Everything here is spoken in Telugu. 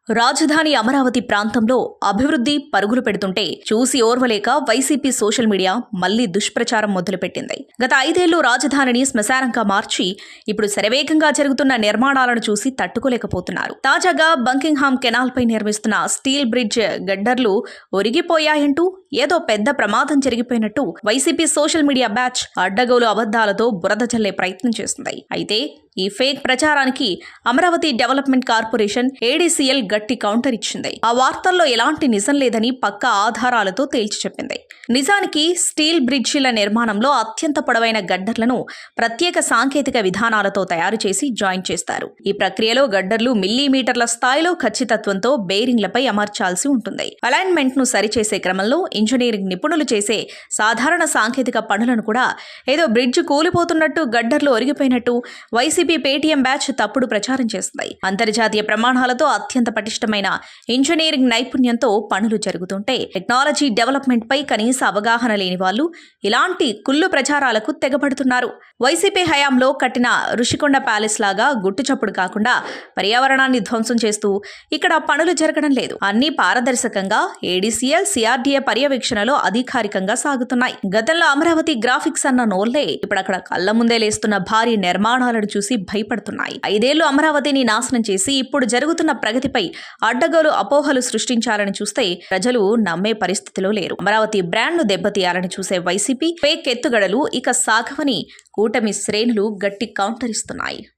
రాజధాని అమరావతి ప్రాంతంలో అభివృద్ధి పరుగులు పెడుతుంటే చూసి ఓర్వలేక వైసీపీ సోషల్ మీడియా మళ్లీ దుష్ప్రచారం మొదలుపెట్టింది. గత 5 ఏళ్లు రాజధానిని శ్మశానంగా మార్చి ఇప్పుడు శరవేగంగా జరుగుతున్న నిర్మాణాలను చూసి తట్టుకోలేకపోతున్నారు. తాజాగా బంకింగ్హామ్ కెనాల్ పై నిర్మిస్తున్న స్టీల్ బ్రిడ్జ్ గడ్డర్లు ఒరిగిపోయాయంటూ ఏదో పెద్ద ప్రమాదం జరిగిపోయినట్టు వైసీపీ సోషల్ మీడియా బ్యాచ్ అడ్డగోలు అబద్ధాలతో బురద జల్లే ప్రయత్నం చేస్తుంది. అయితే ఈ ఫేక్ ప్రచారానికి అమరావతి డెవలప్మెంట్ కార్పొరేషన్ ఏడీసీఎల్ గట్టి కౌంటర్ ఇచ్చింది. ఆ వార్తల్లో ఎలాంటి నిజం లేదని పక్కా ఆధారాలతో తేల్చి చెప్పింది. నిజానికి స్టీల్ బ్రిడ్జిల నిర్మాణంలో అత్యంత పొడవైన గడ్డర్లను ప్రత్యేక సాంకేతిక విధానాలతో తయారు చేసి జాయిన్ చేస్తారు. ఈ ప్రక్రియలో గడ్డర్లు మిల్లీమీటర్ల స్థాయిలో ఖచ్చితత్వంతో బేరింగ్లపై అమర్చాల్సి ఉంటుంది. అలైన్మెంట్ ను సరిచేసే క్రమంలో ఇంజనీరింగ్ నిపుణులు చేసే సాధారణ సాంకేతిక పనులను కూడా ఏదో బ్రిడ్జ్ కూలిపోతున్నట్టు గడ్డర్లు ఒరిగిపోయినట్టు వైసీపీ పేటీఎం బ్యాచ్ తప్పుడు ప్రచారం చేస్తుంది. అంతర్జాతీయ ప్రమాణాలతో అత్యంత పటిష్టమైన ఇంజనీరింగ్ నైపుణ్యంతో పనులు జరుగుతుంటే టెక్నాలజీ డెవలప్మెంట్ పై కనీస అవగాహన లేని వాళ్ళు ఇలాంటి కుళ్ళు ప్రచారాలకు తెగబడుతున్నారు. వైసీపీ హయాంలో కట్టిన ఋషికొండ ప్యాలెస్ లాగా గుట్టుచప్పుడు కాకుండా పర్యావరణాన్ని ధ్వంసం చేస్తూ ఇక్కడ పనులు జరగడం లేదు. అన్ని పారదర్శకంగా ఏడీసీఎల్ సిఆర్డీఏ పర్యవేక్షణలో అధికారికంగా సాగుతున్నాయి. గతంలో అమరావతి గ్రాఫిక్స్ అన్న నోళ్లే ఇప్పుడు అక్కడ కళ్ల ముందే లేస్తున్న భారీ నిర్మాణాలను చూసి భయపడుతున్నాయి. 5 ఏళ్లు అమరావతిని నాశనం చేసి ఇప్పుడు జరుగుతున్న ప్రగతిపై అడ్డగోలు అపోహలు సృష్టించాలని చూస్తే ప్రజలు నమ్మే పరిస్థితిలో లేరు. అమరావతి బ్రాండ్ ను దెబ్బతీయాలని చూసే వైసీపీ ఫేక్ ఎత్తుగడలు ఇక సాగవని కూటమి శ్రేణులు గట్టి కౌంటర్ ఇస్తున్నాయి.